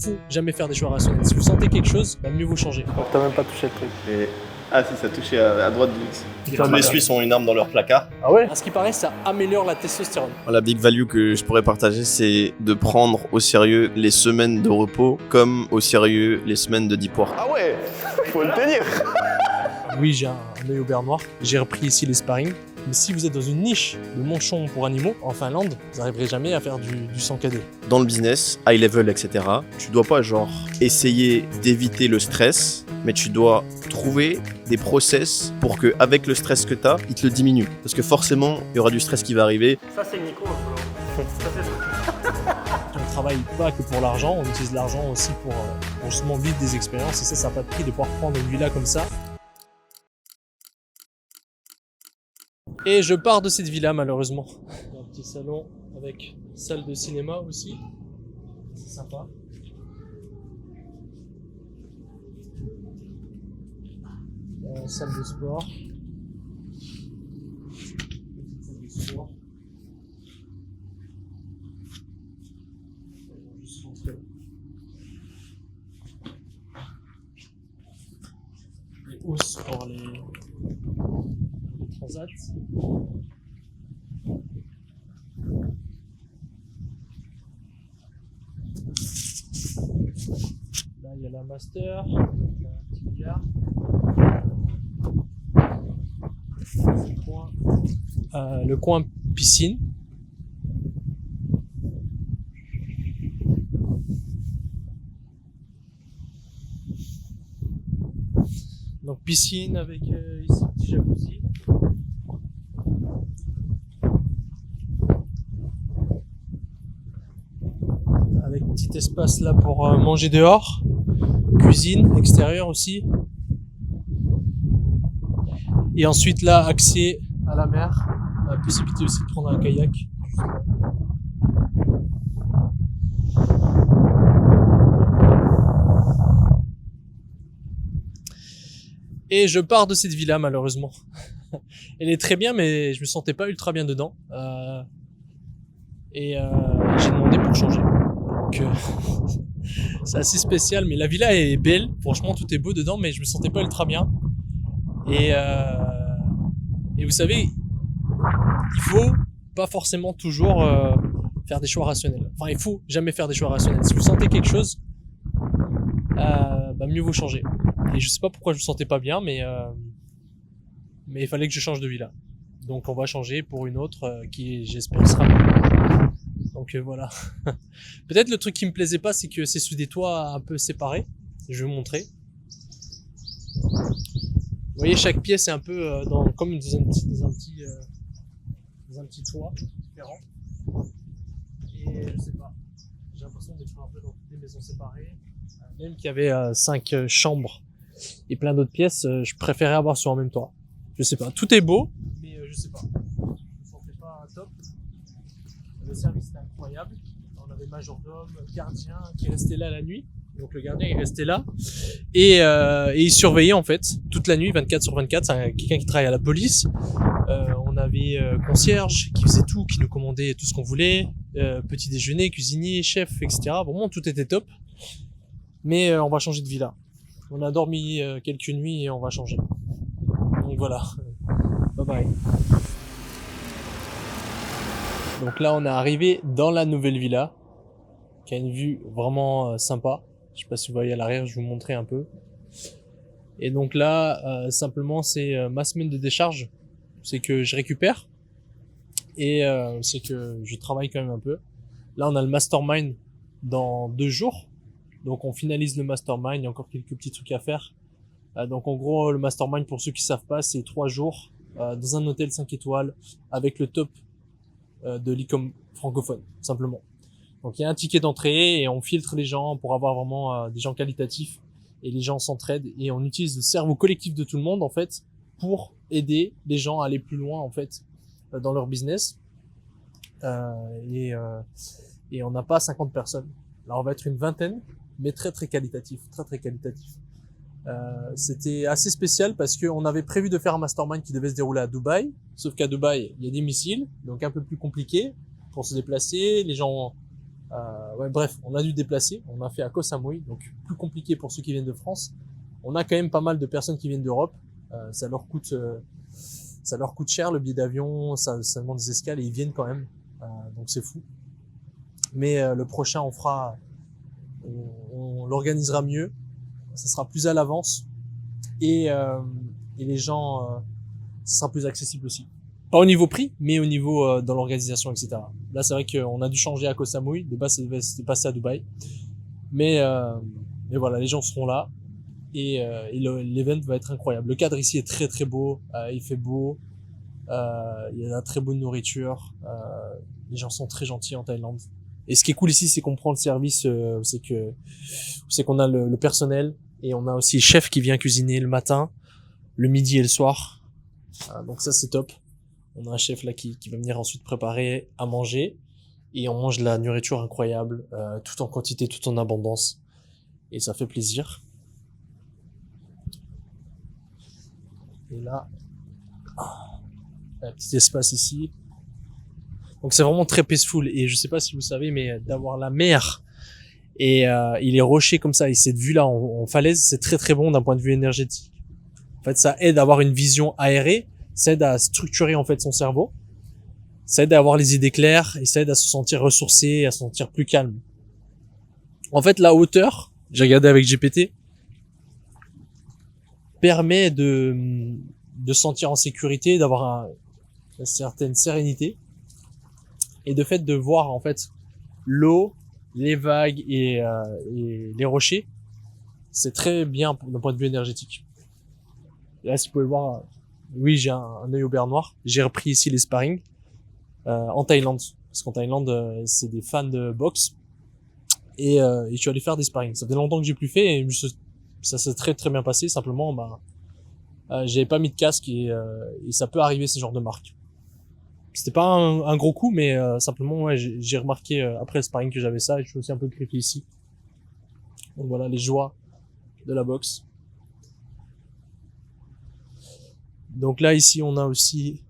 faut jamais faire des choix rationnels. Si vous sentez quelque chose, mieux vaut changer. Donc t'as même pas touché le truc. Et... Ah si, ça touchait à droite de X. Putain, Tous les Suisses ont une arme dans leur placard. Ah ouais? À ce qui paraît, ça améliore la testostérone. La big value que je pourrais partager, c'est de prendre au sérieux les semaines de repos comme au sérieux les semaines de deep work. Ah ouais, faut le tenir. Oui, j'ai un œil au beurre noir. J'ai repris ici les sparring. Mais si vous êtes dans une niche de manchon pour animaux, en Finlande, vous n'arriverez jamais à faire du 100 KD. Dans le business, high level, etc., tu dois pas genre essayer d'éviter le stress, mais tu dois trouver des process pour que avec le stress que tu as, il te le diminue. Parce que forcément, il y aura du stress qui va arriver. Ça c'est Nico. Ça c'est... On ne travaille pas que pour l'argent, on utilise l'argent aussi pour justement vivre des expériences. Et ça n'a pas de prix de pouvoir prendre une villa comme ça. Et je pars de cette villa malheureusement. Un petit salon avec salle de cinéma aussi. C'est sympa. Salle de sport. Petite salle de sport. On va juste rentrer. Les housses pour les transats. Là il y a la master, il y a un petit billard. Le coin piscine. Donc piscine avec ici un petit jacuzzi. Avec petit espace là pour manger dehors. Cuisine extérieure aussi. Et ensuite là, accès à la mer. La possibilité aussi de prendre un kayak. Et je pars de cette villa malheureusement. Elle est très bien, mais je me sentais pas ultra bien dedans. J'ai demandé pour changer. Donc c'est assez spécial, mais la villa est belle. Franchement, tout est beau dedans, mais je me sentais pas ultra bien. Et vous savez, il faut pas forcément toujours faire des choix rationnels. Enfin, il faut jamais faire des choix rationnels. Si vous sentez quelque chose, mieux vaut changer. Et je sais pas pourquoi je me sentais pas bien, mais il fallait que je change de villa. Donc on va changer pour une autre qui, j'espère, sera mieux. Donc voilà. Peut-être le truc qui me plaisait pas, c'est que c'est sous des toits un peu séparés. Je vais vous montrer. Vous voyez, chaque pièce est un peu comme dans un petit toit différent. Et je sais pas, j'ai l'impression d'être un peu dans des maisons séparées. Même qu'il y avait 5 chambres et plein d'autres pièces, je préférais avoir sur un même toit. Je sais pas, tout est beau, mais je sais pas. Je me sentais pas top. Le service était incroyable. On avait majordome, gardien qui restait là la nuit. Donc le gardien il restait là et il surveillait en fait toute la nuit 24/24. C'est quelqu'un qui travaille à la police. On avait concierge qui faisait tout, qui nous commandait tout ce qu'on voulait, petit déjeuner, cuisinier, chef, etc. Vraiment tout était top. Mais on va changer de villa. On a dormi quelques nuits et on va changer. Donc voilà. Bye bye. Donc là on est arrivé dans la nouvelle villa qui a une vue vraiment sympa. Je sais pas si vous voyez à l'arrière, je vais vous montrer un peu. Et donc là, simplement, c'est ma semaine de décharge. C'est que je récupère et c'est que je travaille quand même un peu. Là, on a le mastermind dans 2 jours. Donc, on finalise le mastermind. Il y a encore quelques petits trucs à faire. Donc, en gros, le mastermind, pour ceux qui savent pas, c'est 3 jours dans un hôtel 5 étoiles avec le top de l'e-com francophone, simplement. Donc il y a un ticket d'entrée et on filtre les gens pour avoir vraiment des gens qualitatifs et les gens s'entraident et on utilise le cerveau collectif de tout le monde en fait pour aider les gens à aller plus loin en fait dans leur business et on n'a pas 50 personnes. Là on va être une vingtaine mais très qualitatif, très qualitatif. C'était assez spécial parce qu'on avait prévu de faire un mastermind qui devait se dérouler à Dubaï, sauf qu'à Dubaï il y a des missiles donc un peu plus compliqué pour se déplacer, les gens Ouais, bref, on a dû déplacer. On a fait à Koh Samui, donc plus compliqué pour ceux qui viennent de France. On a quand même pas mal de personnes qui viennent d'Europe. Ça leur coûte cher le billet d'avion, ça demande des escales et ils viennent quand même. Donc c'est fou. Mais le prochain, on l'organisera mieux. Ça sera plus à l'avance et les gens, ça sera plus accessible aussi. Pas au niveau prix, mais au niveau dans l'organisation, etc. Là, c'est vrai qu'on a dû changer à Koh Samui. De base, c'était passé à Dubaï. Mais voilà, les gens seront là et l'event va être incroyable. Le cadre ici est très très beau. Il fait beau. Il y a de la très bonne nourriture. Les gens sont très gentils en Thaïlande. Et ce qui est cool ici, c'est qu'on prend le service, c'est qu'on a le personnel et on a aussi le chef qui vient cuisiner le matin, le midi et le soir. Donc ça, c'est top. On a un chef là qui va venir ensuite préparer à manger et on mange de la nourriture incroyable, tout en quantité, tout en abondance. Et ça fait plaisir. Et là, un petit espace ici. Donc c'est vraiment très peaceful et je sais pas si vous savez, mais d'avoir la mer et les rochers comme ça et cette vue là en falaise, c'est très très bon d'un point de vue énergétique. En fait, ça aide à avoir une vision aérée, ça aide à structurer en fait son cerveau, ça aide à avoir les idées claires et ça aide à se sentir ressourcé, à se sentir plus calme. En fait, la hauteur, j'ai regardé avec GPT, permet de se sentir en sécurité, d'avoir une certaine sérénité. Et de fait de voir en fait l'eau, les vagues et les rochers, c'est très bien d'un point de vue énergétique. Et là, si vous pouvez le voir, oui, j'ai un œil au beurre noir. J'ai repris ici les sparring en Thaïlande, parce qu'en Thaïlande, c'est des fans de boxe et je suis allé faire des sparring. Ça fait longtemps que j'ai plus fait et ça s'est très très bien passé. Simplement, j'avais pas mis de casque et ça peut arriver ce genre de marque. C'était pas un gros coup, mais simplement, ouais, j'ai remarqué après le sparring que j'avais ça, et je suis aussi un peu grippé ici. Donc voilà, les joies de la boxe. Donc là, ici, on a aussi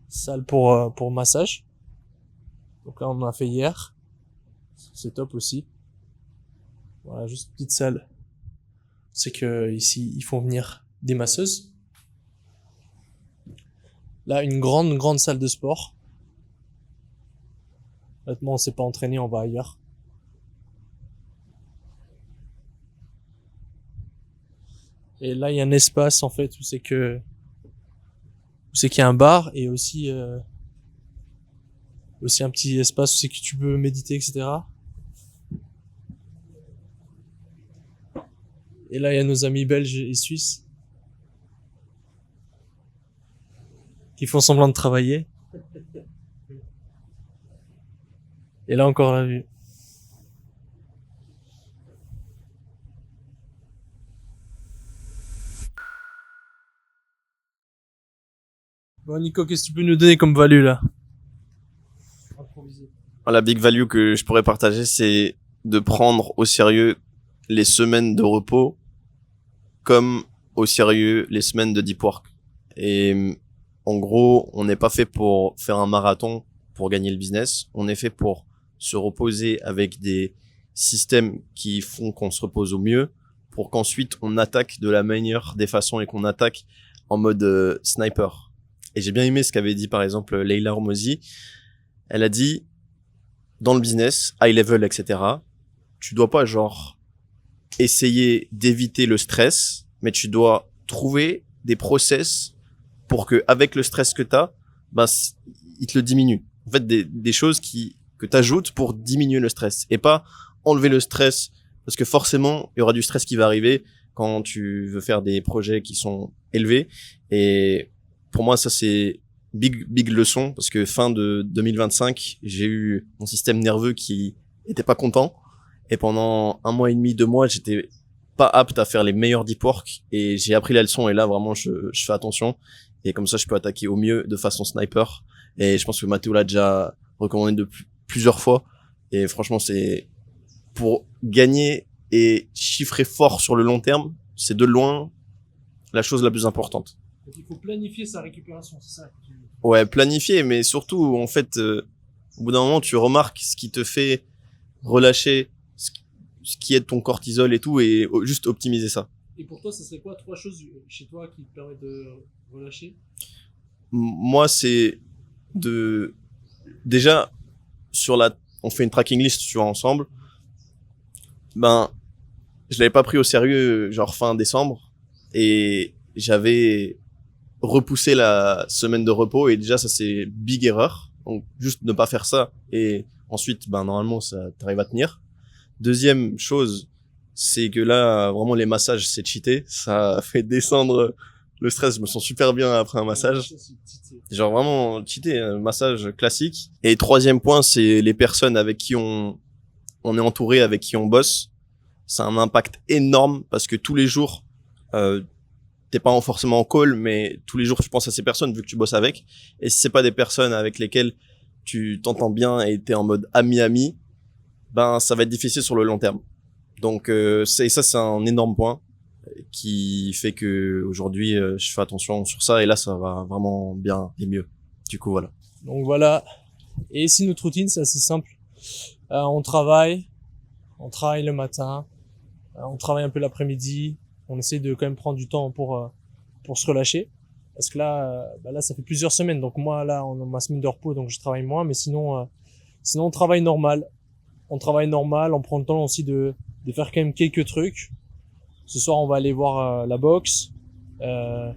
salle pour massage. Donc là, on en a fait hier. C'est top aussi. Voilà, juste une petite salle. C'est que ici, ils font venir des masseuses. Là, une grande salle de sport. Honnêtement, on s'est pas entraîné, on va ailleurs. Et là, il y a un espace, en fait, où c'est qu'il y a un bar et aussi un petit espace où c'est que tu peux méditer, etc. Et là, il y a nos amis belges et suisses qui font semblant de travailler. Et là encore la vue. Bon Nico, qu'est-ce que tu peux nous donner comme value là? La big value que je pourrais partager, c'est de prendre au sérieux les semaines de repos comme au sérieux les semaines de deep work. Et en gros, on n'est pas fait pour faire un marathon pour gagner le business. On est fait pour se reposer avec des systèmes qui font qu'on se repose au mieux pour qu'ensuite on attaque de la meilleure des façons et qu'on attaque en mode sniper. Et j'ai bien aimé ce qu'avait dit par exemple Leila Hormozi. Elle a dit, dans le business, high level, etc., tu dois pas genre essayer d'éviter le stress, mais tu dois trouver des process pour que avec le stress que t'as, il te le diminue. En fait, des choses que t'ajoutes pour diminuer le stress et pas enlever le stress, parce que forcément, il y aura du stress qui va arriver quand tu veux faire des projets qui sont élevés. Et pour moi, ça c'est big leçon, parce que fin de 2025, j'ai eu mon système nerveux qui était pas content, et pendant 1 mois et demi, 2 mois, j'étais pas apte à faire les meilleurs deep work, et j'ai appris la leçon, et là vraiment je fais attention, et comme ça je peux attaquer au mieux de façon sniper. Et je pense que Mathéo l'a déjà recommandé plusieurs fois, et franchement c'est pour gagner et chiffrer fort sur le long terme, c'est de loin la chose la plus importante. Donc il faut planifier sa récupération, c'est ça? Ouais, planifier, mais surtout, en fait, Au bout d'un moment, tu remarques ce qui te fait relâcher, ce qui est ton cortisol et tout, et juste optimiser ça. Et pour toi, ça serait quoi 3 choses chez toi qui te permettent de relâcher? Moi, c'est déjà, on fait une tracking list, tu vois, ensemble. Ben, je l'avais pas pris au sérieux, genre fin décembre, et j'avais repoussé la semaine de repos, et déjà, ça c'est big erreur. Donc, juste ne pas faire ça, et ensuite, ben, normalement, ça t'arrive à tenir. Deuxième chose, c'est que là, vraiment, les massages, c'est cheaté. Ça fait descendre le stress. Je me sens super bien après un massage. Genre vraiment cheaté, un massage classique. Et troisième point, c'est les personnes avec qui on est entouré, avec qui on bosse. Ça a un impact énorme parce que tous les jours, t'es pas forcément en call, mais tous les jours, tu penses à ces personnes vu que tu bosses avec. Et si c'est pas des personnes avec lesquelles tu t'entends bien et t'es en mode ami-ami, ben, ça va être difficile sur le long terme. Donc, ça, c'est un énorme point qui fait que aujourd'hui, je fais attention sur ça et là, ça va vraiment bien et mieux. Du coup, voilà. Donc voilà. Et ici, notre routine, c'est assez simple. On travaille le matin, on travaille un peu l'après-midi. On essaie de quand même prendre du temps pour se relâcher. Parce que là, là, ça fait plusieurs semaines. Donc moi, là, on a ma semaine de repos, donc je travaille moins. Mais sinon, on travaille normal. On travaille normal. On prend le temps aussi de faire quand même quelques trucs. Ce soir, on va aller voir la boxe. On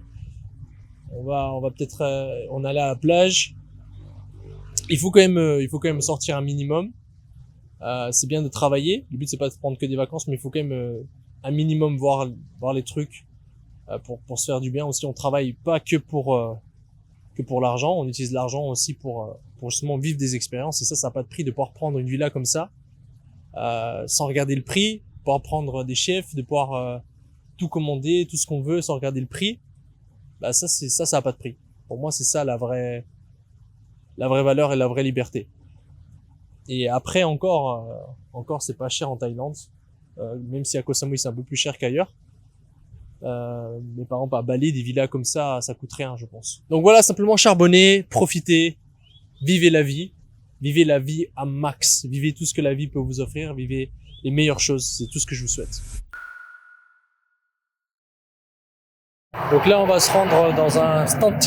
va peut-être, on aller à la plage. Il faut quand même sortir un minimum. C'est bien de travailler. Le but c'est pas de prendre que des vacances, mais il faut quand même un minimum voir les trucs pour se faire du bien. Aussi, on travaille pas que pour l'argent. On utilise l'argent aussi pour justement vivre des expériences. Et ça n'a pas de prix de pouvoir prendre une villa comme ça sans regarder le prix, pouvoir prendre des chefs, de pouvoir tout commander, tout ce qu'on veut sans regarder le prix. Bah ça a pas de prix. Pour moi, c'est ça la vraie valeur et la vraie liberté. Et après encore c'est pas cher en Thaïlande, même si à Koh Samui c'est un peu plus cher qu'ailleurs. Mais par exemple à Bali, des villas comme ça coûte rien, je pense. Donc voilà, simplement charbonner, profiter, vivez la vie à max, vivez tout ce que la vie peut vous offrir, vivez les meilleures choses, c'est tout ce que je vous souhaite. Donc là, on va se rendre dans un stand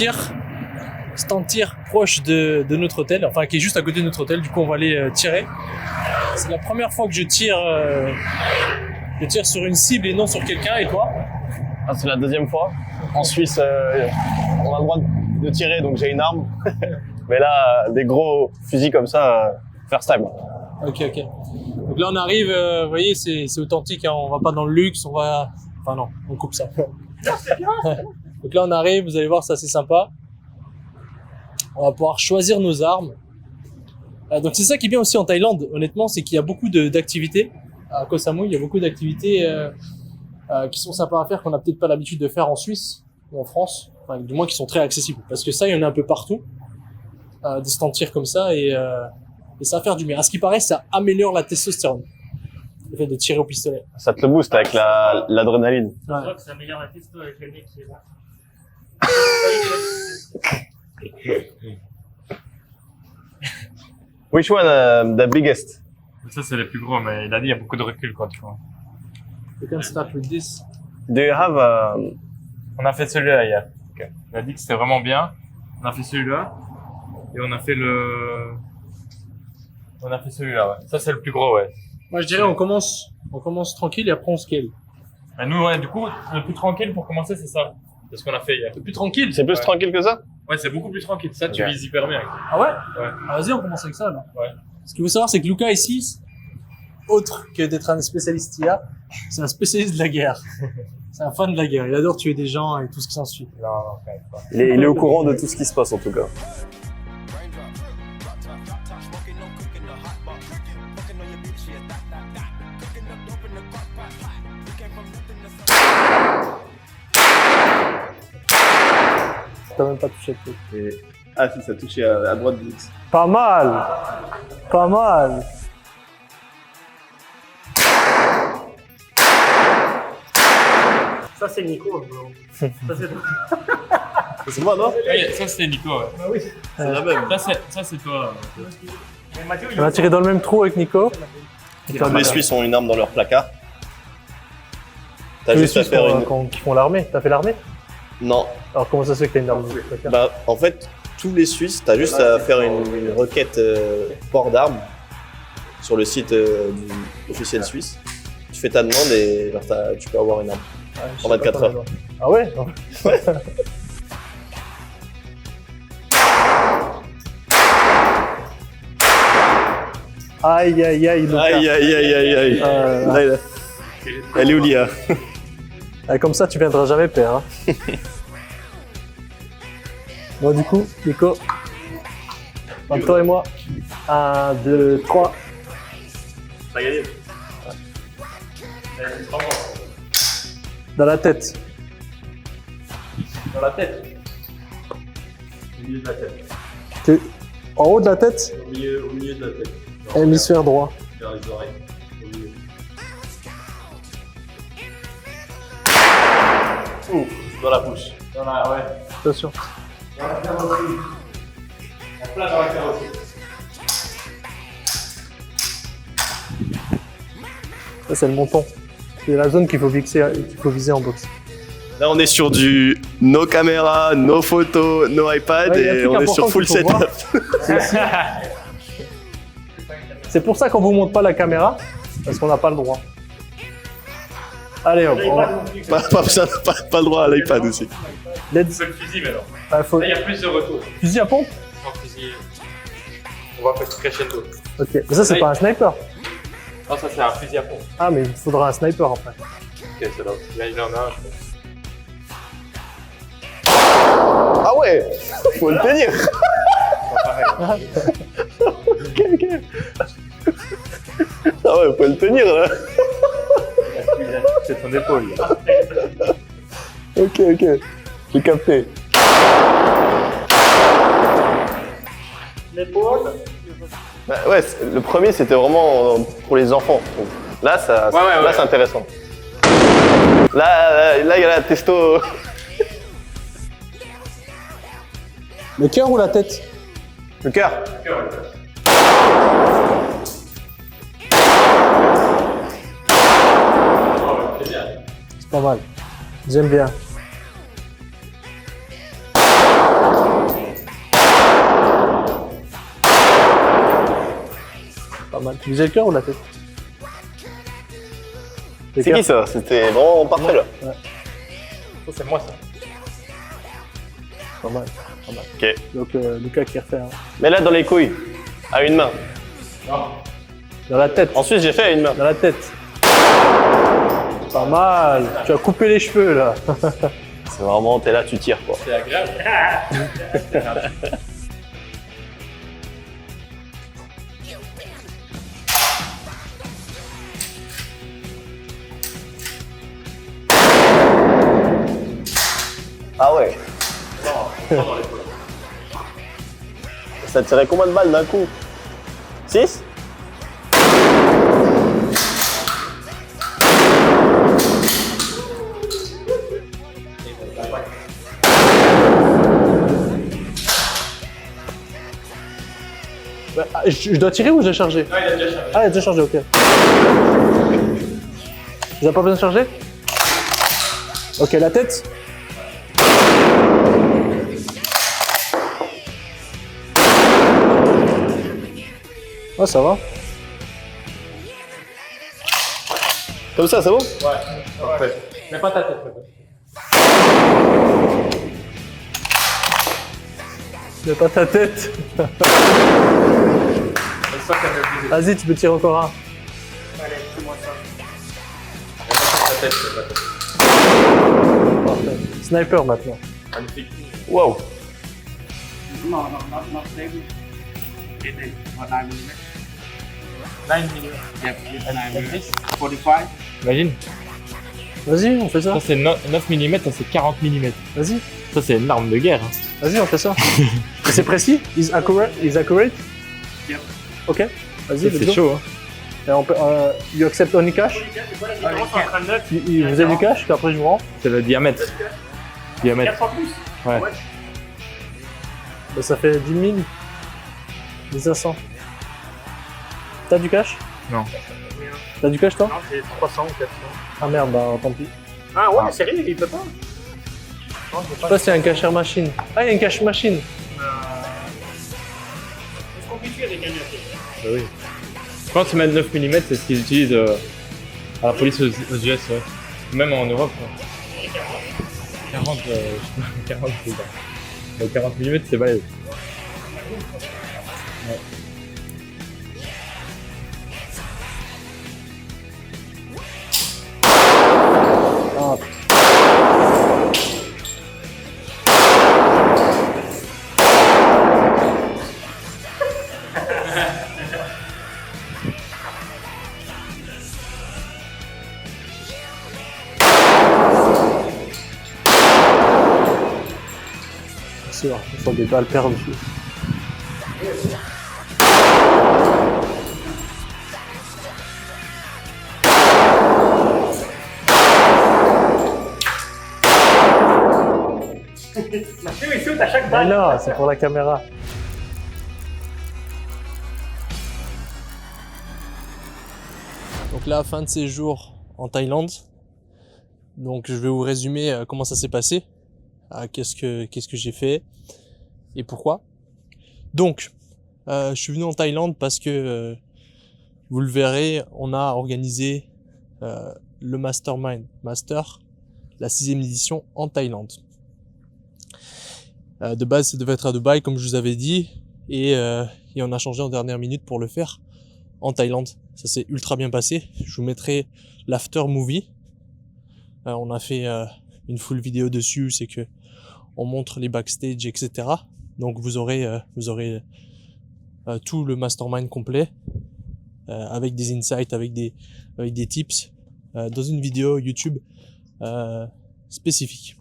tir proche de notre hôtel, enfin qui est juste à côté de notre hôtel. Du coup, on va aller tirer. C'est la première fois que je tire sur une cible et non sur quelqu'un. Et toi? Ah, c'est la deuxième fois. En Suisse, on a le droit de tirer, donc j'ai une arme. Mais là, des gros fusils comme ça, first time. Ok. Donc là, on arrive, vous voyez, c'est authentique, hein, on va pas dans le luxe, enfin non, on coupe ça. Donc là, on arrive, vous allez voir, c'est assez sympa. On va pouvoir choisir nos armes. Donc c'est ça qui est bien aussi en Thaïlande, honnêtement, c'est qu'il y a beaucoup d'activités. À Koh Samui, il y a beaucoup d'activités qui sont sympas à faire, qu'on n'a peut-être pas l'habitude de faire en Suisse ou en France, enfin, du moins qui sont très accessibles. Parce que ça, il y en a un peu partout, des stands tir comme ça, et ça va faire du bien. À ce qui paraît, ça améliore la testostérone, le fait de tirer au pistolet. Ça te le booste avec l'adrénaline. Ouais. Je crois que ça améliore la testo avec le mec qui est là. Which one the biggest? Ça, c'est le plus gros, mais il a dit il y a beaucoup de recul, quoi, tu vois. You can start with this. Do you have On a fait celui-là hier. Okay. Il a dit que c'était vraiment bien. On a fait celui-là. Et on a fait celui-là, ouais. Ça, c'est le plus gros, ouais. Moi, je dirais, on commence tranquille et après on scale. Et nous, ouais, du coup, le plus tranquille pour commencer, c'est ça. C'est ce qu'on a fait hier. Le plus tranquille. C'est plus Ouais. tranquille que ça? Ouais, c'est beaucoup plus tranquille. Ça, tu Ok. vises hyper bien. Ah ouais? Ouais. Ah, vas-y, on commence avec ça, là. Ouais. Ce qu'il faut savoir, c'est que Lucas, ici, autre que d'être un spécialiste IA, c'est un spécialiste de la guerre. C'est un fan de la guerre. Il adore tuer des gens et tout ce qui s'ensuit. Non, quand même pas. Il est au courant de tout ce qui se passe en tout cas. T'as même pas touché le truc. Ah si, ça touchait à droite du X. Pas mal. Ça, c'est Nico. Bro. Ça, c'est toi. C'est moi, non? Ouais, ça, c'est Nico, ouais. Ah oui. C'est la même. Ça, c'est toi. On a tiré dans le même trou avec Nico. Tous les Suisses ont une arme dans leur placard. T'as Tous les juste à Suisses faire une. qui font l'armée. T'as fait l'armée? Non. Alors comment ça se fait que t'as une arme? Bah, en fait, tous les Suisses, t'as juste à faire une requête port d'armes sur le site du officiel suisse. Tu fais ta demande et genre, tu peux avoir une arme en 24 heures. Ah ouais? Aïe aïe aïe, Lucas. Aïe aïe aïe aïe aïe. Là, elle est où l'IA? Comme ça, tu viendras jamais père. Hein. Bon, du coup, Nico, entre toi et moi, 1, 2, 3. T'as gagné. Dans la tête. Dans la tête. Au milieu de la tête. En haut de la tête, Au milieu de la tête. hémisphère droit. Vers les oreilles. Au milieu. Dans la bouche. Dans la, ouais. Attention. Dans la carrosserie. En plein dans la carrosserie. Ça, c'est le menton. C'est la zone qu'il faut viser en boxe. Là, on est sur du no caméra, no photo, no iPad Ouais, y a un et truc on est sur important full qu'il faut voir. setup. C'est pour ça qu'on vous montre pas la caméra, parce qu'on n'a pas le droit. Allez hop, on va. Pas le droit à l'iPad aussi. Let's. C'est le fusil maintenant. Faut... Là, il y a plus de retours. Fusil à pompe. Sans fusil. On va faire crescendo. Ok, mais ça c'est Ouais. pas un sniper. Non, ça c'est un fusil à pompe. Ah, mais il faudra un sniper après. Ok, c'est là. Là, il en a un. je pense. Ah ouais, faut le tenir. Ok. Ah ouais, faut le tenir là. C'est son épaule. Là. Ok, j'ai capté. L'épaule. Bah ouais, le premier c'était vraiment pour les enfants. Donc, là, là c'est intéressant. Là, il y a la testo. Le cœur ou la tête? Le cœur. C'est pas mal. J'aime bien. Pas mal. Tu visais le cœur ou la tête? Le C'est cœur. qui ça? C'était vraiment parfait là. Ça, c'est moi ça. Pas mal. Pas mal. Ok. Donc Lucas qui refait. Hein. Mais là, dans les couilles, à une main. Dans la tête. Ensuite, j'ai fait à une main. Dans la tête. Pas mal. Tu as coupé les cheveux là. C'est vraiment, t'es là, tu tires quoi. C'est agréable. Ah ouais. Ça tirait combien de balles d'un coup? 6? Je dois tirer ou je dois charger? Non, il a déjà chargé. Ah, il a déjà chargé, ok. Vous avez pas besoin de charger? Ok, la tête. Oh, ça va. Comme ça, c'est bon? Parfait. Mais pas ta tête. Mais pas ta tête. C'est ça qu'elle a obligé. Vas-y, tu peux tirer encore un. Allez, fais-moi ça. Ta tête, c'est pas ta tête. Parfait. Sniper maintenant. Magnifique. Wow. Non, not stable. It is what 9 mm. 9 mm. Yep, it's 9 mm. 45. Imagine. Vas-y, on fait ça. Ça c'est 9 mm, ça c'est 40 mm. Vas-y, Ça c'est une arme de guerre. Hein. vas-y, on fait ça. Et c'est précis? Is accurate? Yep. Ok. Vas-y, let's C'est go. chaud. Hein. Et on peut, you accept only cash? Vous avez du cash? Qu'après je vous rends? C'est le diamètre. Diamètre. 400 plus. Ouais. Bah, ça fait 10 000. 1500. T'as du cash? Non. T'as du cash toi? Non, c'est 300 ou 400. Ah merde, bah tant pis. Ah ouais, sérieux, il peut pas. Non, Je sais pas s'il y a un cashier machine. Ah, il y a une cash machine. C'est compliqué avec un Oui. Je pense que 9 mm, c'est ce qu'ils utilisent à la police aux US, ouais. Même en Europe. Ouais. 40, 40, c'est ça. Donc 40 mm, c'est balèze. Ouais. Ah, c'est sûr, il faut des balles perdues. Mathieu, il saute à chaque Mais balle. non, c'est pour la caméra. Donc là, fin de séjour en Thaïlande. Donc je vais vous résumer comment ça s'est passé, qu'est-ce que j'ai fait et pourquoi. Donc, je suis venu en Thaïlande parce que vous le verrez, on a organisé le Mastermind Master, la 6e édition en Thaïlande. De base, ça devait être à Dubaï, comme je vous avais dit, et on a changé en dernière minute pour le faire en Thaïlande. Ça s'est ultra bien passé. Je vous mettrai l'after movie. On a fait une full vidéo dessus, c'est que on montre les backstage, etc. Donc vous aurez tout le mastermind complet avec des insights, avec des tips dans une vidéo YouTube spécifique.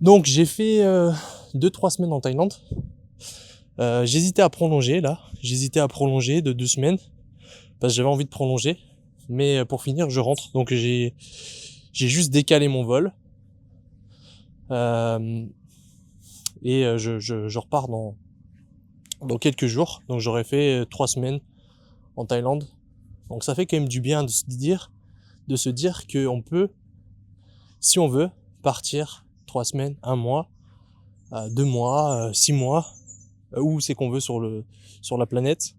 Donc j'ai fait 2-3 semaines en Thaïlande. J'hésitais à prolonger là, de 2 semaines parce que j'avais envie de prolonger. Mais pour finir, je rentre. Donc j'ai juste décalé mon vol et je repars dans quelques jours. Donc j'aurais fait 3 semaines en Thaïlande. Donc ça fait quand même du bien de se dire que on peut, si on veut, partir 3 semaines, 1 mois, 2 mois, 6 mois, où c'est qu'on veut sur la planète.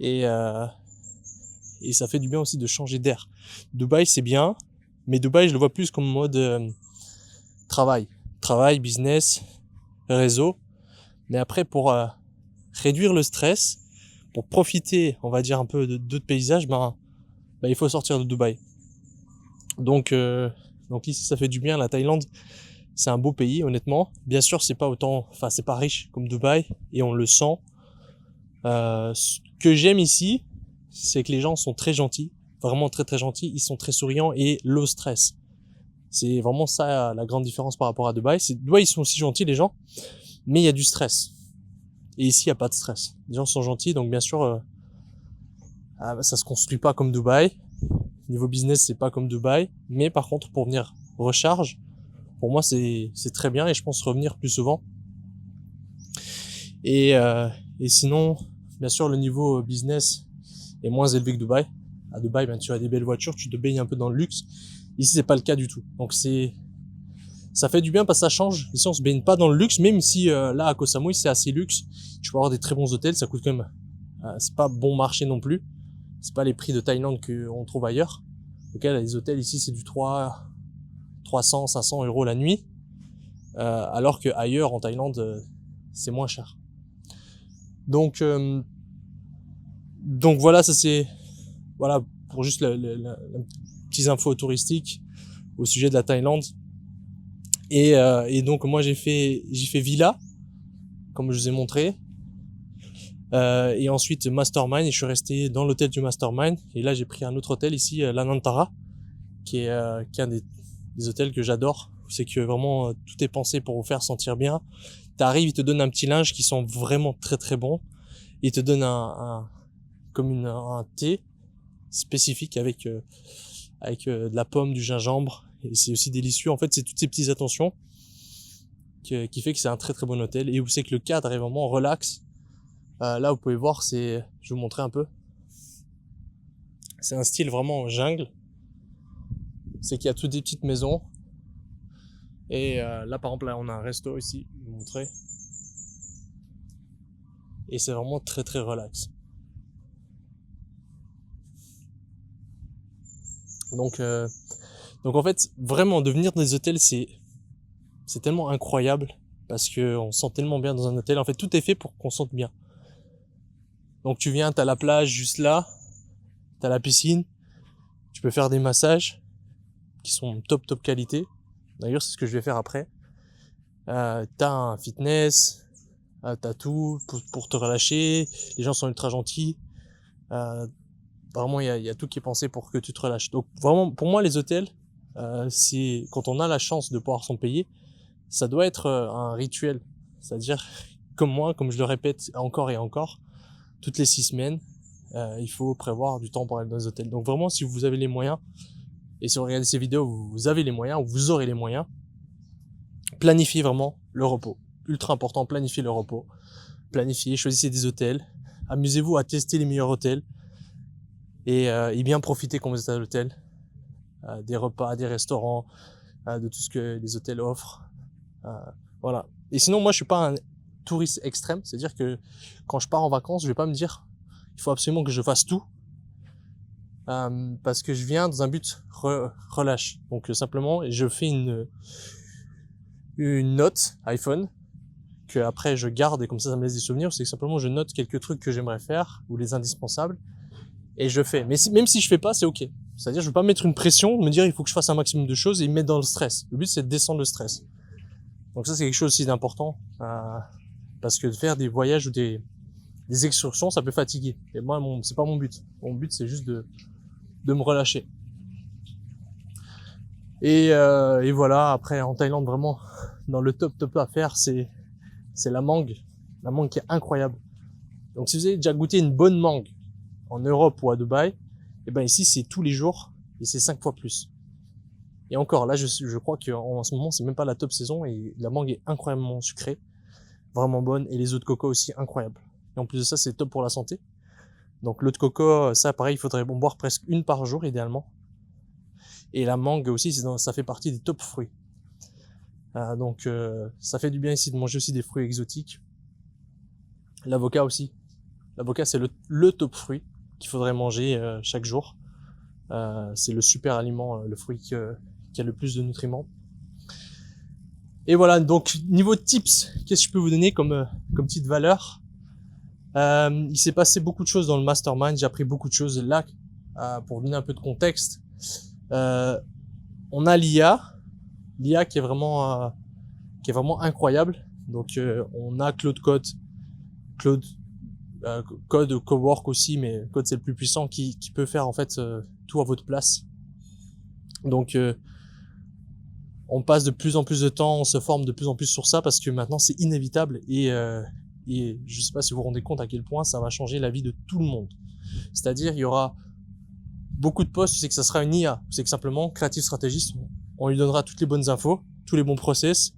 Et ça fait du bien aussi de changer d'air. Dubaï, c'est bien, mais Dubaï, je le vois plus comme mode travail, business, réseau. Mais après, pour réduire le stress, pour profiter, on va dire, un peu d'autres paysages, il faut sortir de Dubaï. Donc ici, ça fait du bien. La Thaïlande, c'est un beau pays, honnêtement. Bien sûr, c'est pas riche comme Dubaï, et on le sent. Ce que j'aime ici, c'est que les gens sont très gentils, vraiment très très gentils, ils sont très souriants et low stress. C'est vraiment ça la grande différence par rapport à Dubaï. Dubaï, ils sont aussi gentils les gens, mais il y a du stress. Et ici, il n'y a pas de stress. Les gens sont gentils, donc bien sûr, ça se construit pas comme Dubaï. Niveau business, c'est pas comme Dubaï, mais par contre, pour venir recharge, pour moi, c'est très bien et je pense revenir plus souvent. Et sinon, bien sûr, le niveau business est moins élevé que Dubaï. À Dubaï, tu as des belles voitures, tu te baignes un peu dans le luxe. Ici, c'est pas le cas du tout. Donc ça fait du bien parce que ça change. Ici, on se baigne pas dans le luxe, même si là, à Koh Samui, c'est assez luxe. Tu peux avoir des très bons hôtels, ça coûte quand même. C'est pas bon marché non plus. C'est pas les prix de Thaïlande qu'on trouve ailleurs. Donc là, les hôtels ici, c'est du 300, 500 euros la nuit. Alors que ailleurs, en Thaïlande, c'est moins cher. Donc voilà, ça c'est pour juste la petite info touristique au sujet de la Thaïlande. Et donc moi j'ai fait villa, comme je vous ai montré, et ensuite Mastermind, et je suis resté dans l'hôtel du Mastermind. Et là j'ai pris un autre hôtel ici, l'Anantara, qui est un des hôtels que j'adore. C'est que vraiment tout est pensé pour vous faire sentir bien. T'arrives, ils te donnent un petit linge qui sent vraiment très très bon. Ils te donnent un thé spécifique avec de la pomme, du gingembre, et c'est aussi délicieux. En fait, c'est toutes ces petites attentions qui fait que c'est un très très bon hôtel, et où c'est que le cadre est vraiment relax. Là, vous pouvez voir, je vais vous montrer un peu. C'est un style vraiment jungle. C'est qu'il y a toutes des petites maisons. Et là, par exemple, là, on a un resto ici, je vais vous montrer. Et c'est vraiment très très relax. Donc en fait, vraiment, de venir dans des hôtels, c'est tellement incroyable. Parce que on se sent tellement bien dans un hôtel. En fait, tout est fait pour qu'on se sente bien. Donc tu viens, t'as la plage juste là. T'as la piscine. Tu peux faire des massages qui sont top qualité. D'ailleurs, c'est ce que je vais faire après. T'as un fitness. T'as tout pour te relâcher. Les gens sont ultra gentils. Vraiment, il y a tout qui est pensé pour que tu te relâches. Donc vraiment, pour moi, les hôtels, c'est quand on a la chance de pouvoir s'en payer, ça doit être un rituel. C'est-à-dire, comme moi, comme je le répète encore et encore, toutes les 6 semaines, il faut prévoir du temps pour aller dans les hôtels. Donc vraiment, si vous avez les moyens, et si vous regardez ces vidéos, vous avez les moyens, ou vous aurez les moyens, planifiez vraiment le repos. Ultra important, planifiez le repos. Planifiez, choisissez des hôtels. Amusez-vous à tester les meilleurs hôtels. Et bien profiter quand vous êtes à l'hôtel. Des repas, des restaurants, de tout ce que les hôtels offrent. Voilà. Et sinon, moi, je suis pas un touriste extrême. C'est-à-dire que quand je pars en vacances, je vais pas me dire il faut absolument que je fasse tout. Parce que je viens dans un but relâche. Donc simplement, je fais une note iPhone que après je garde et comme ça me laisse des souvenirs. C'est que simplement je note quelques trucs que j'aimerais faire ou les indispensables et je fais. Mais même si je fais pas, c'est ok. C'est-à-dire je veux pas mettre une pression, me dire il faut que je fasse un maximum de choses et me mettre dans le stress. Le but c'est de descendre le stress. Donc ça c'est quelque chose aussi d'important parce que de faire des voyages ou des excursions ça peut fatiguer. Et moi c'est pas mon but. Mon but c'est juste de me relâcher. Et voilà, après en Thaïlande vraiment dans le top à faire c'est la mangue qui est incroyable. Donc si vous avez déjà goûté une bonne mangue en Europe ou à Dubaï, et ben ici c'est tous les jours et c'est 5 fois plus. Et encore là je crois qu'en ce moment c'est même pas la top saison et la mangue est incroyablement sucrée, vraiment bonne et les eaux de coco aussi incroyables. Et en plus de ça c'est top pour la santé. Donc l'eau de coco, ça pareil, il faudrait en boire presque une par jour idéalement. Et la mangue aussi, ça fait partie des top fruits. Donc ça fait du bien ici de manger aussi des fruits exotiques. L'avocat aussi. L'avocat c'est le top fruit qu'il faudrait manger chaque jour. C'est le super aliment, le fruit qui a le plus de nutriments. Et voilà, donc niveau tips, qu'est-ce que je peux vous donner comme petite valeur? Il s'est passé beaucoup de choses dans le mastermind, j'ai appris beaucoup de choses là. Pour donner un peu de contexte, on a l'IA qui est vraiment incroyable. Donc on a Claude Cowork aussi, mais Code c'est le plus puissant qui peut faire en fait tout à votre place. Donc on passe de plus en plus de temps, on se forme de plus en plus sur ça parce que maintenant c'est inévitable et je sais pas si vous vous rendez compte à quel point ça va changer la vie de tout le monde. C'est-à-dire il y aura beaucoup de postes, c'est que ça sera une IA, c'est que simplement créatif stratégiste, on lui donnera toutes les bonnes infos, tous les bons process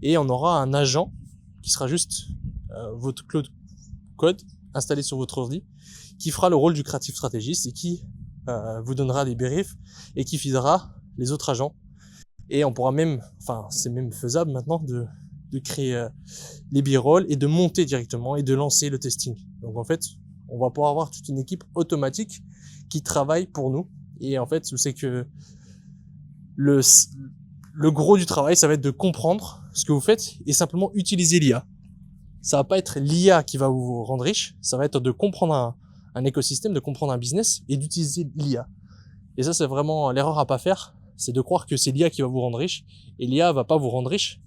et on aura un agent qui sera juste votre code installé sur votre ordi qui fera le rôle du créatif stratégiste et qui vous donnera des briefs et qui feedera les autres agents. Et on pourra même, enfin c'est même faisable maintenant de créer les b-rolls et de monter directement et de lancer le testing. Donc en fait, on va pouvoir avoir toute une équipe automatique qui travaille pour nous. Et en fait, c'est que le gros du travail, ça va être de comprendre ce que vous faites et simplement utiliser l'IA. Ça va pas être l'IA qui va vous rendre riche, ça va être de comprendre un écosystème, de comprendre un business et d'utiliser l'IA. Et ça, c'est vraiment l'erreur à pas faire, c'est de croire que c'est l'IA qui va vous rendre riche et l'IA va pas vous rendre riche.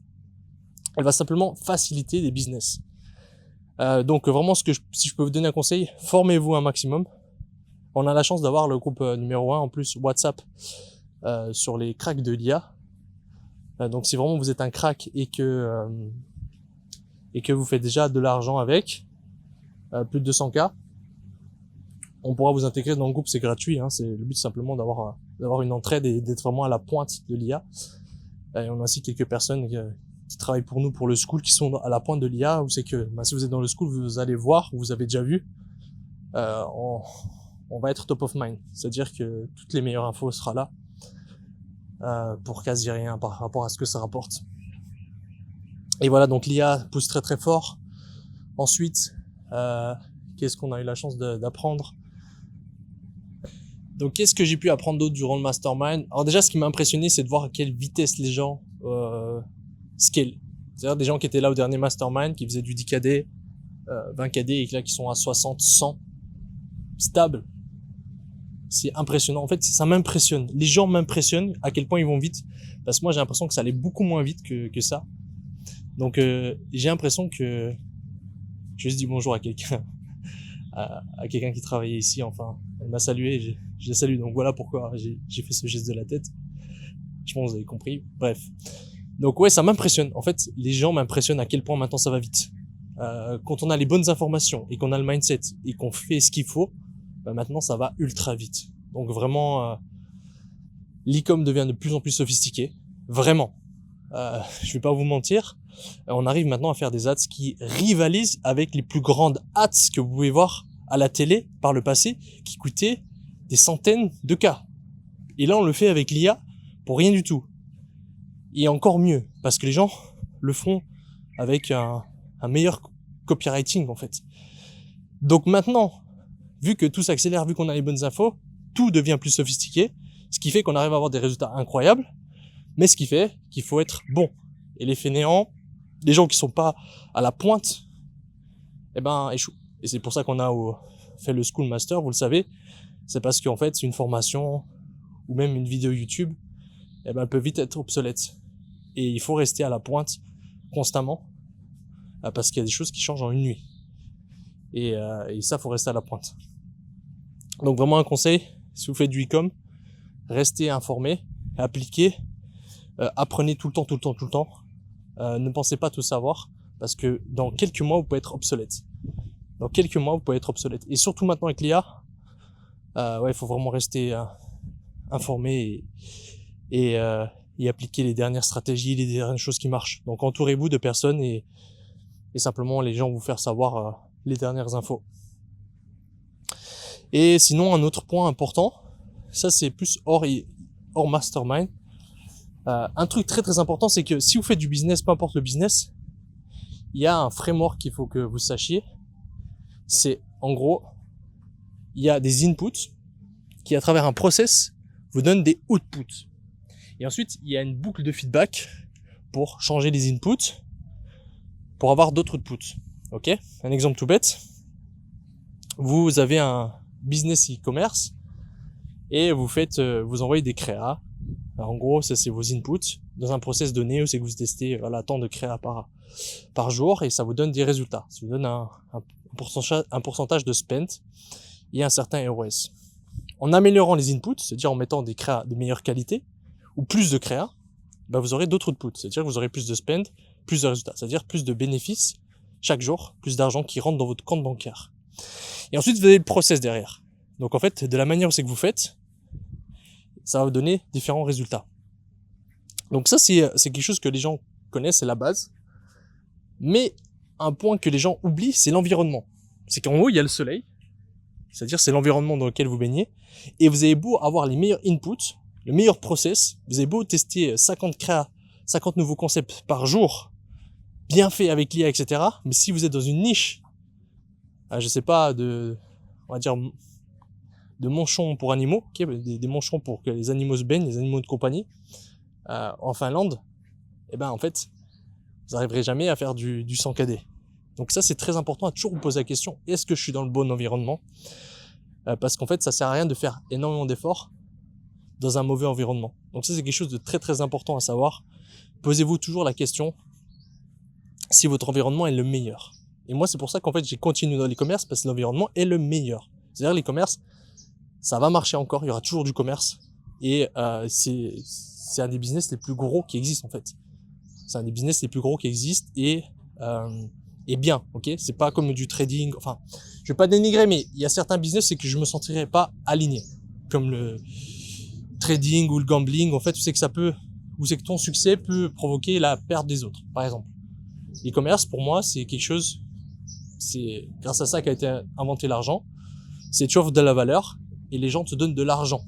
Elle va simplement faciliter des business. Donc vraiment, si je peux vous donner un conseil, formez-vous un maximum. On a la chance d'avoir le groupe numéro 1 en plus WhatsApp sur les cracks de l'IA. Donc si vraiment vous êtes un crack et que vous faites déjà de l'argent avec, plus de 200K, on pourra vous intégrer dans le groupe, c'est gratuit. Hein, c'est le but simplement d'avoir une entraide et d'être vraiment à la pointe de l'IA. Et on a aussi quelques personnes qui travaillent pour nous, pour le school, qui sont à la pointe de l'IA, où c'est que si vous êtes dans le school, vous allez voir, vous avez déjà vu, on va être top of mind. C'est-à-dire que toutes les meilleures infos sera là pour quasi rien par rapport à ce que ça rapporte. Et voilà, donc l'IA pousse très très fort. Ensuite, qu'est-ce qu'on a eu la chance d'apprendre? Donc, qu'est-ce que j'ai pu apprendre d'autre durant le mastermind? Alors déjà, ce qui m'a impressionné, c'est de voir à quelle vitesse les gens scale. C'est-à-dire des gens qui étaient là au dernier mastermind, qui faisaient du 10 KD, 20 KD, et là qui sont à 60, 100, stable. C'est impressionnant. En fait, ça m'impressionne. Les gens m'impressionnent à quel point ils vont vite. Parce que moi, j'ai l'impression que ça allait beaucoup moins vite que ça. Donc, j'ai l'impression que je dis bonjour à quelqu'un, à quelqu'un qui travaillait ici. Enfin, elle m'a salué, je la salue. Donc voilà pourquoi j'ai fait ce geste de la tête. Je pense que vous avez compris. Bref. Donc ouais, ça m'impressionne. En fait, les gens m'impressionnent à quel point maintenant ça va vite. Quand on a les bonnes informations et qu'on a le mindset et qu'on fait ce qu'il faut, maintenant ça va ultra vite. Donc vraiment, l'e-com devient de plus en plus sophistiqué. Vraiment. Je vais pas vous mentir. On arrive maintenant à faire des ads qui rivalisent avec les plus grandes ads que vous pouvez voir à la télé par le passé, qui coûtaient des centaines de K. Et là, on le fait avec l'IA pour rien du tout. Et encore mieux, parce que les gens le font avec un meilleur copywriting, en fait. Donc maintenant, vu que tout s'accélère, vu qu'on a les bonnes infos, tout devient plus sophistiqué, ce qui fait qu'on arrive à avoir des résultats incroyables, mais ce qui fait qu'il faut être bon. Et les fainéants, les gens qui sont pas à la pointe, échouent. Et c'est pour ça qu'on a fait le School Master, vous le savez. C'est parce qu'en fait, une formation ou même une vidéo YouTube, elle peut vite être obsolète. Et il faut rester à la pointe constamment parce qu'il y a des choses qui changent en une nuit. Et ça, faut rester à la pointe. Donc vraiment un conseil, si vous faites du e-com, restez informés, appliquez, apprenez tout le temps. Ne pensez pas tout savoir parce que dans quelques mois, vous pouvez être obsolète. Et surtout maintenant avec l'IA, il faut vraiment rester informé et appliquer les dernières stratégies, les dernières choses qui marchent. Donc entourez-vous de personnes et simplement les gens vont vous faire savoir les dernières infos. Et sinon, un autre point important, ça c'est plus hors mastermind. Un truc très très important, c'est que si vous faites du business, peu importe le business, il y a un framework qu'il faut que vous sachiez. C'est en gros, il y a des inputs qui à travers un process vous donnent des outputs. Et ensuite, il y a une boucle de feedback pour changer les inputs, pour avoir d'autres outputs. Ok ? Un exemple tout bête. Vous avez un business e-commerce et vous envoyez des créas. Alors, en gros, ça c'est vos inputs dans un process donné où c'est que vous testez tant de créas par jour et ça vous donne des résultats. Ça vous donne un pourcentage de spend et un certain ROS. En améliorant les inputs, c'est-à-dire en mettant des créas de meilleure qualité ou plus de créas, vous aurez d'autres outputs. C'est-à-dire que vous aurez plus de spend, plus de résultats. C'est-à-dire plus de bénéfices chaque jour, plus d'argent qui rentre dans votre compte bancaire. Et ensuite, vous avez le process derrière. Donc en fait, de la manière où c'est que vous faites, ça va vous donner différents résultats. Donc ça, c'est quelque chose que les gens connaissent, c'est la base. Mais un point que les gens oublient, c'est l'environnement. C'est qu'en haut, il y a le soleil. C'est-à-dire, c'est l'environnement dans lequel vous baignez. Et vous avez beau avoir les meilleurs inputs, le meilleur process, vous avez beau tester 50 créas, 50 nouveaux concepts par jour, bien fait avec l'IA, etc. Mais si vous êtes dans une niche, je sais pas, de manchons pour animaux, des manchons pour que les animaux se baignent, les animaux de compagnie, en Finlande, en fait, vous n'arriverez jamais à faire du 100 KD. Donc ça, c'est très important à toujours vous poser la question, est-ce que je suis dans le bon environnement ? Parce qu'en fait, ça sert à rien de faire énormément d'efforts dans un mauvais environnement. Donc ça, c'est quelque chose de très très important à savoir. Posez-vous toujours la question si votre environnement est le meilleur. Et moi, c'est pour ça qu'en fait, j'ai continué dans l'e-commerce parce que l'environnement est le meilleur. C'est-à-dire l'e-commerce, ça va marcher encore, il y aura toujours du commerce. Et c'est un des business les plus gros qui existent en fait. C'est un des business les plus gros qui existent et bien, ok ? C'est pas comme du trading, enfin, je vais pas dénigrer, mais il y a certains business, c'est que je me sentirais pas aligné. Comme le trading ou le gambling, en fait, tu sais que ça peut où c'est que ton succès peut provoquer la perte des autres, par exemple. L'e-commerce, pour moi, c'est quelque chose, c'est grâce à ça qu'a été inventé l'argent, c'est tu offres de la valeur et les gens te donnent de l'argent.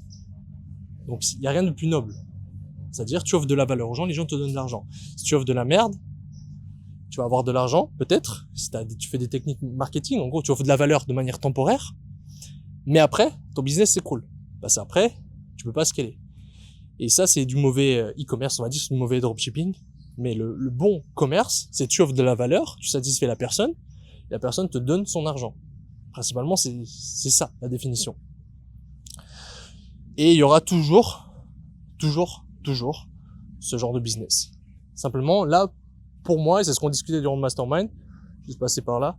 Donc, il n'y a rien de plus noble. C'est-à-dire, tu offres de la valeur aux gens, les gens te donnent de l'argent. Si tu offres de la merde, tu vas avoir de l'argent, peut-être. Si tu fais des techniques marketing, en gros, tu offres de la valeur de manière temporaire. Mais après, ton business s'écroule. Parce qu'après, tu peux pas scaler. Et ça, c'est du mauvais e-commerce, on va dire, c'est du mauvais dropshipping. Mais le bon commerce, c'est tu offres de la valeur, tu satisfais la personne te donne son argent. Principalement, c'est ça, la définition. Et il y aura toujours ce genre de business. Simplement, là, pour moi, et c'est ce qu'on discutait durant le mastermind, juste passé par là,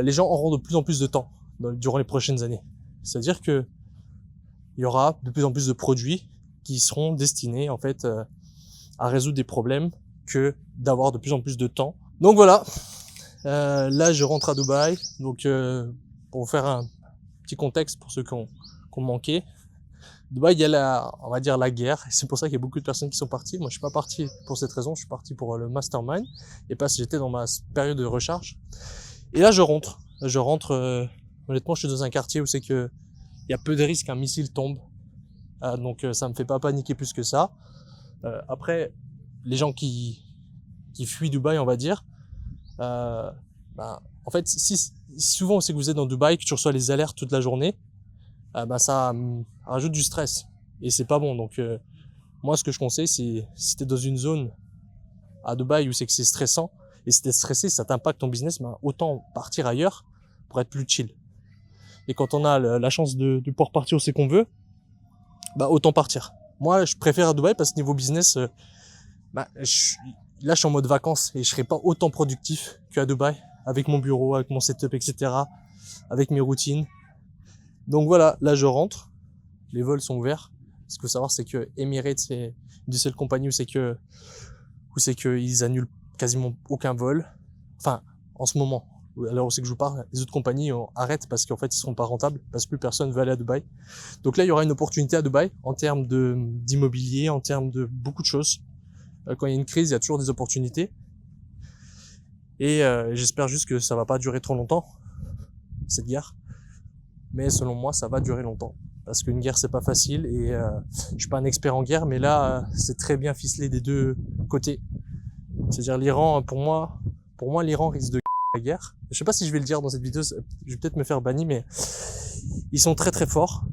les gens auront de plus en plus de temps durant les prochaines années. C'est-à-dire que il y aura de plus en plus de produits qui seront destinés, en fait, à résoudre des problèmes que d'avoir de plus en plus de temps. Donc voilà, là je rentre à Dubaï, donc pour vous faire un petit contexte pour ceux qui ont manqué, Dubaï, il y a on va dire la guerre, et c'est pour ça qu'il y a beaucoup de personnes qui sont parties. Moi je suis pas parti pour cette raison, je suis parti pour le mastermind, et parce que j'étais dans ma période de recharge. Et là je rentre, honnêtement je suis dans un quartier où c'est que il y a peu de risques qu'un missile tombe, donc ça me fait pas paniquer plus que ça. Après, les gens qui fuient Dubaï, on va dire, en fait, si souvent c'est que vous êtes dans Dubaï, que tu reçois les alertes toute la journée, ça rajoute du stress et c'est pas bon. Donc moi, ce que je conseille, c'est si t'es dans une zone à Dubaï où c'est que c'est stressant et si t'es stressé, ça t'impacte ton business, autant partir ailleurs pour être plus chill. Et quand on a la chance de pouvoir partir où c'est qu'on veut, autant partir. Moi, je préfère à Dubaï parce que niveau business, là, je suis en mode vacances et je serai pas autant productif qu'à Dubaï avec mon bureau, avec mon setup, etc., avec mes routines. Donc voilà, là, je rentre. Les vols sont ouverts. Ce qu'il faut savoir, c'est que Emirates, c'est une des seules compagnies où c'est que ils annulent quasiment aucun vol. Enfin, en ce moment. Alors c'est que je vous parle, les autres compagnies arrêtent parce qu'en fait ils seront pas rentables, parce que plus personne veut aller à Dubaï. Donc là il y aura une opportunité à Dubaï en termes d'immobilier, en termes de beaucoup de choses. Quand il y a une crise, il y a toujours des opportunités. Et j'espère juste que ça va pas durer trop longtemps, cette guerre. Mais selon moi, ça va durer longtemps. Parce qu'une guerre c'est pas facile et je suis pas un expert en guerre, mais là c'est très bien ficelé des deux côtés. C'est-à-dire l'Iran, pour moi l'Iran risque de la guerre. Je sais pas si je vais le dire dans cette vidéo, je vais peut-être me faire bannir, mais ils sont très très forts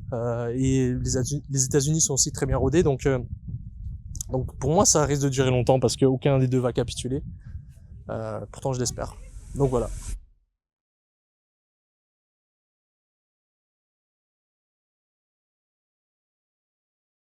et les États-Unis sont aussi très bien rodés, donc pour moi ça risque de durer longtemps parce qu'aucun des deux va capituler. Pourtant je l'espère. Donc voilà.